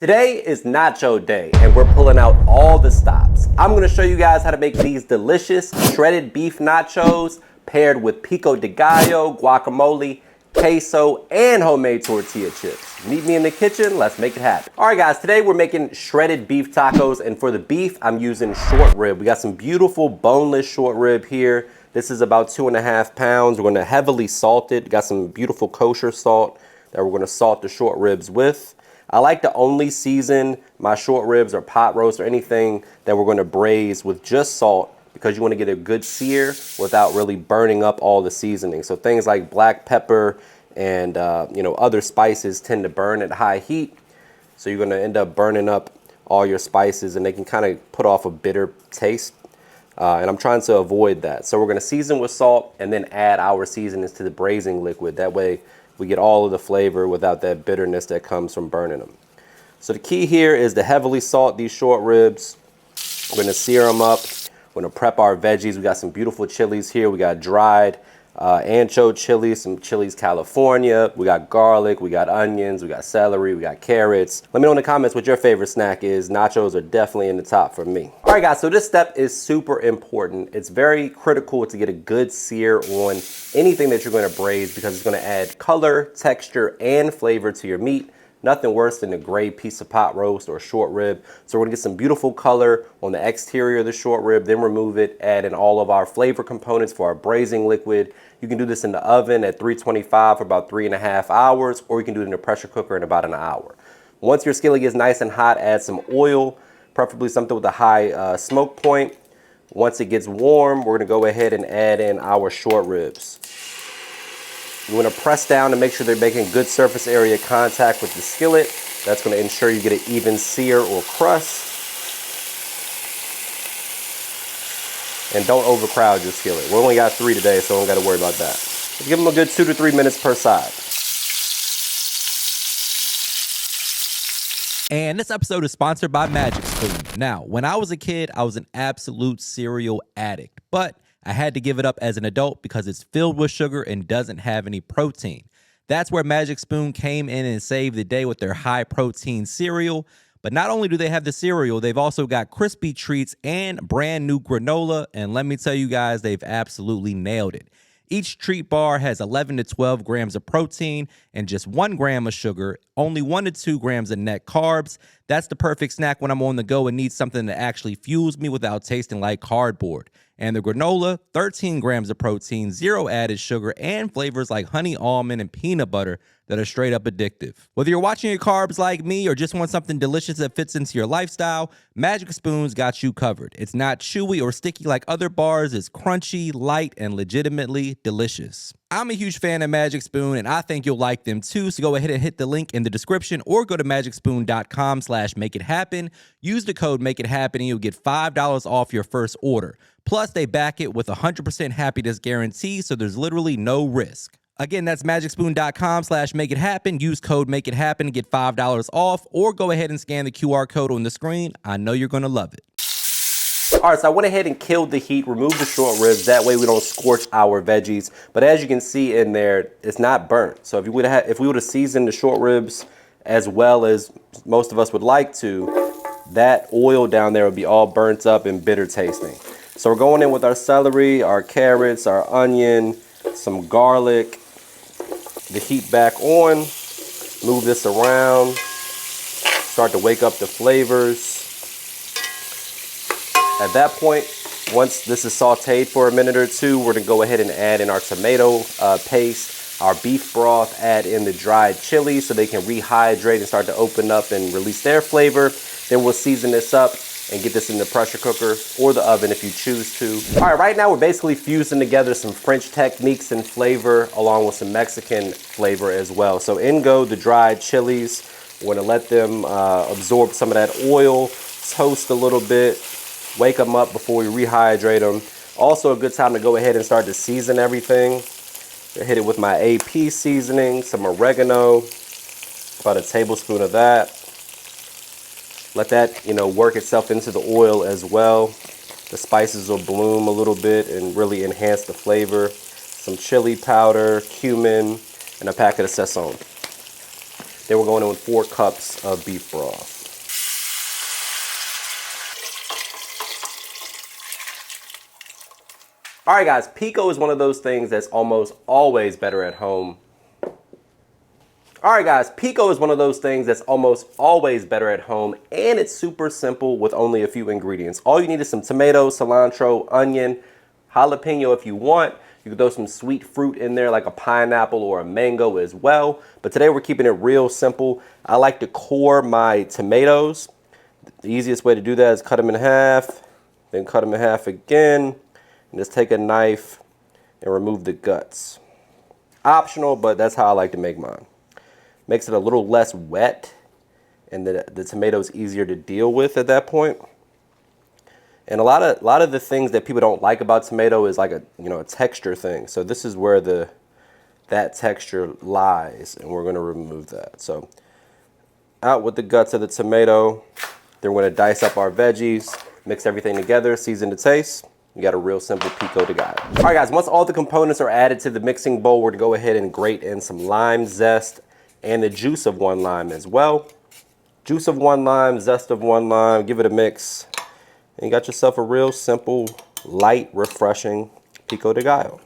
Today is Nacho Day and we're pulling out all the stops. I'm gonna show you guys how to make these delicious shredded beef nachos paired with pico de gallo, guacamole, queso, and homemade tortilla chips. Meet me in the kitchen, let's make it happen. All right guys, today we're making shredded beef tacos, and for the beef, I'm using short rib. We got some beautiful boneless short rib here. This is about 2.5 pounds. We're gonna heavily salt it. Got some beautiful kosher salt that we're gonna salt the short ribs with. I like to only season my short ribs or pot roast or anything that we're gonna braise with just salt, because you wanna get a good sear without really burning up all the seasoning. So things like black pepper and other spices tend to burn at high heat. So you're gonna end up burning up all your spices and they can kind of put off a bitter taste. And I'm trying to avoid that. So we're gonna season with salt and then add our seasonings to the braising liquid. That way we get all of the flavor without that bitterness that comes from burning them. So the key here is to heavily salt these short ribs. We're gonna sear them up. We're gonna prep our veggies. We got some beautiful chilies here. We got dried ancho chili, some Chiles California. We got garlic, we got onions, we got celery, we got carrots. Let me know in the comments what your favorite snack is. Nachos are definitely in the top for me. All right guys, so this step is super important. It's very critical to get a good sear on anything that you're gonna braise, because it's gonna add color, texture, and flavor to your meat. Nothing worse than a gray piece of pot roast or short rib. So we're gonna get some beautiful color on the exterior of the short rib, then remove it, add in all of our flavor components for our braising liquid. You can do this in the oven at 325 for about 3.5 hours, or you can do it in a pressure cooker in about an hour. Once your skillet gets nice and hot, add some oil, preferably something with a high smoke point. Once it gets warm, we're gonna go ahead and add in our short ribs. You want to press down to make sure they're making good surface area contact with the skillet. That's going to ensure you get an even sear or crust. And don't overcrowd your skillet. We only got 3 today, so we don't got to worry about that. Just give them a good 2 to 3 minutes per side. And this episode is sponsored by Magic Spoon. Now, when I was a kid, I was an absolute cereal addict, but I had to give it up as an adult because it's filled with sugar and doesn't have any protein. That's where Magic Spoon came in and saved the day with their high protein cereal. But not only do they have the cereal, they've also got crispy treats and brand new granola. And let me tell you guys, they've absolutely nailed it. Each treat bar has 11 to 12 grams of protein and just 1 gram of sugar, only 1 to 2 grams of net carbs. That's the perfect snack when I'm on the go and need something that actually fuels me without tasting like cardboard. And the granola, 13 grams of protein, 0 added sugar, and flavors like honey, almond, and peanut butter that are straight up addictive. Whether you're watching your carbs like me or just want something delicious that fits into your lifestyle, Magic Spoon's got you covered. It's not chewy or sticky like other bars. It's crunchy, light, and legitimately delicious. I'm a huge fan of Magic Spoon, and I think you'll like them too, so go ahead and hit the link in the description or go to magicspoon.com/makeithappen. Use the code MakeItHappen and you'll get $5 off your first order. Plus, they back it with 100% happiness guarantee, so there's literally no risk. Again, that's magicspoon.com/makeithappen. Use code MakeItHappen to get $5 off, or go ahead and scan the QR code on the screen. I know you're gonna love it. All right, so I went ahead and killed the heat, removed the short ribs. That way we don't scorch our veggies. But as you can see in there, it's not burnt. So if we would have seasoned the short ribs as well as most of us would like to, that oil down there would be all burnt up and bitter tasting. So we're going in with our celery, our carrots, our onion, some garlic. The heat back on. Move this around. Start to wake up the flavors. At that point, once this is sauteed for a minute or two, we're gonna go ahead and add in our tomato paste, our beef broth, add in the dried chili so they can rehydrate and start to open up and release their flavor. Then we'll season this up and get this in the pressure cooker or the oven if you choose to. All right, right now we're basically fusing together some French techniques and flavor along with some Mexican flavor as well. So in go the dried chilies. We're gonna let them absorb some of that oil, toast a little bit, wake them up before we rehydrate them. Also a good time to go ahead and start to season everything. I hit it with my AP seasoning, some oregano, about a tablespoon of that. Let that, work itself into the oil as well. The spices will bloom a little bit and really enhance the flavor. Some chili powder, cumin, and a packet of sazon. Then we're going in with 4 cups of beef broth. All right, guys, pico is one of those things that's almost always better at home. All right, guys, pico is one of those things that's almost always better at home, and it's super simple with only a few ingredients. All you need is some tomatoes, cilantro, onion, jalapeno if you want. You can throw some sweet fruit in there like a pineapple or a mango as well. But today we're keeping it real simple. I like to core my tomatoes. The easiest way to do that is cut them in half, then cut them in half again, and just take a knife and remove the guts. Optional, but that's how I like to make mine. Makes it a little less wet, and the tomato's easier to deal with at that point. And a lot of the things that people don't like about tomato is like a texture thing. So this is where that texture lies, and we're going to remove that. So out with the guts of the tomato. Then we're going to dice up our veggies, mix everything together, season to taste. You got a real simple pico de gallo. All right, guys, once all the components are added to the mixing bowl, we're going to go ahead and grate in some lime zest and the juice of 1 lime as well. Juice of 1 lime, zest of 1 lime, give it a mix. And you got yourself a real simple, light, refreshing pico de gallo.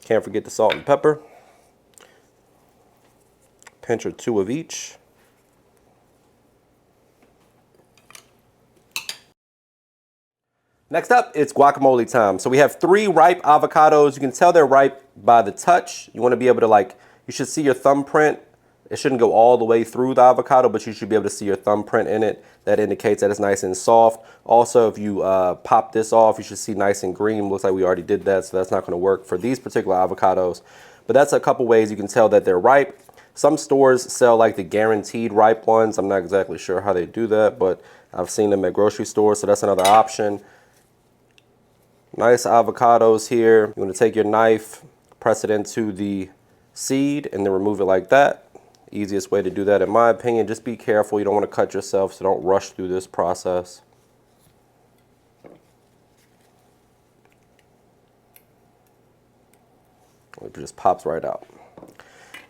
Can't forget the salt and pepper. Pinch or 2 of each. Next up, it's guacamole time. So we have 3 ripe avocados. You can tell they're ripe by the touch. You want to be able to you should see your thumbprint. It shouldn't go all the way through the avocado, but you should be able to see your thumbprint in it. That indicates that it's nice and soft. Also, if you pop this off, you should see nice and green. Looks like we already did that, so that's not going to work for these particular avocados. But that's a couple ways you can tell that they're ripe. Some stores sell like the guaranteed ripe ones. I'm not exactly sure how they do that, but I've seen them at grocery stores, so that's another option. Nice avocados here. You want to take your knife, press it into the seed, and then remove it like that. Easiest way to do that in my opinion. Just be careful, you don't want to cut yourself, so don't rush through this process. It just pops right out.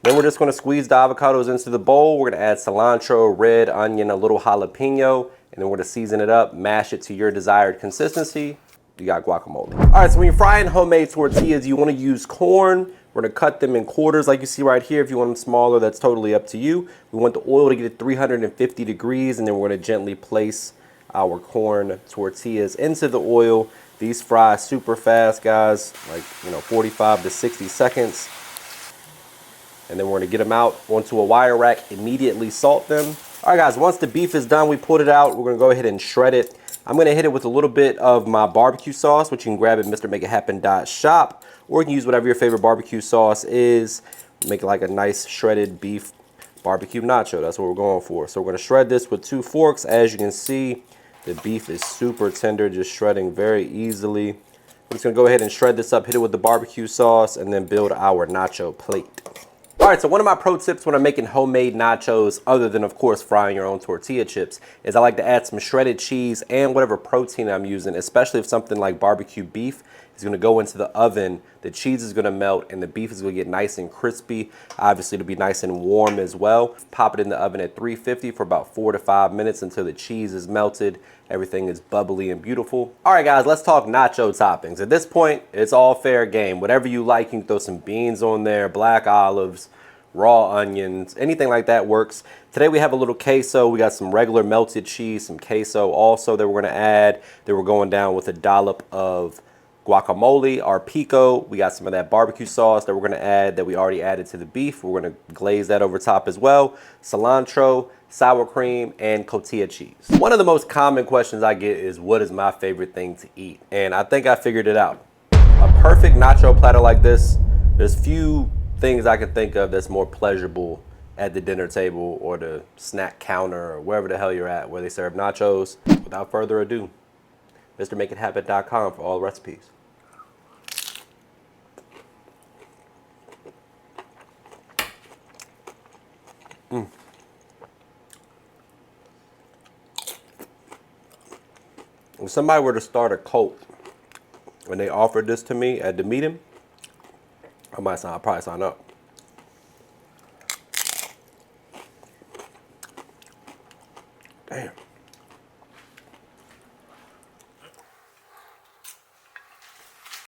Then we're just going to squeeze the avocados into the bowl. We're going to add cilantro, red onion, a little jalapeno, and then we're going to season it up, mash it to your desired consistency. You got guacamole. All right, so when you're frying homemade tortillas, you want to use corn. We're going to cut them in quarters like you see right here. If you want them smaller, that's totally up to you. We want the oil to get to 350 degrees, and then we're going to gently place our corn tortillas into the oil. These fry super fast, guys, like 45 to 60 seconds. And then we're going to get them out onto a wire rack, immediately salt them. All right, guys, once the beef is done, we pulled it out. We're going to go ahead and shred it. I'm going to hit it with a little bit of my barbecue sauce, which you can grab at MrMakeItHappen.shop, or you can use whatever your favorite barbecue sauce is. Make it like a nice shredded beef barbecue nacho. That's what we're going for. So we're going to shred this with 2 forks. As you can see, the beef is super tender, just shredding very easily. I'm just going to go ahead and shred this up, hit it with the barbecue sauce, and then build our nacho plate. All right, so one of my pro tips when I'm making homemade nachos, other than of course frying your own tortilla chips, is I like to add some shredded cheese and whatever protein I'm using, especially if something like barbecue beef is going to go into the oven. The cheese is going to melt and the beef is going to get nice and crispy. Obviously, it'll be nice and warm as well. Pop it in the oven at 350 for about 4 to 5 minutes until the cheese is melted. Everything is bubbly and beautiful. All right, guys, let's talk nacho toppings. At this point, it's all fair game. Whatever you like, you can throw some beans on there, black olives, raw onions, anything like that works. Today we have a little queso. We got some regular melted cheese, some queso also that we're going to add. Then we're going down with a dollop of guacamole, our pico. We got some of that barbecue sauce that we're going to add that we already added to the beef. We're going to glaze that over top as well. Cilantro, sour cream, and cotija cheese. One of the most common questions I get is, what is my favorite thing to eat? And I think I figured it out. A perfect nacho platter like this, there's few things I can think of that's more pleasurable at the dinner table or the snack counter or wherever the hell you're at where they serve nachos. Without further ado, MrMakeItHappen.com for all recipes. If somebody were to start a cult and they offered this to me at the meeting, I'd probably sign up. Damn.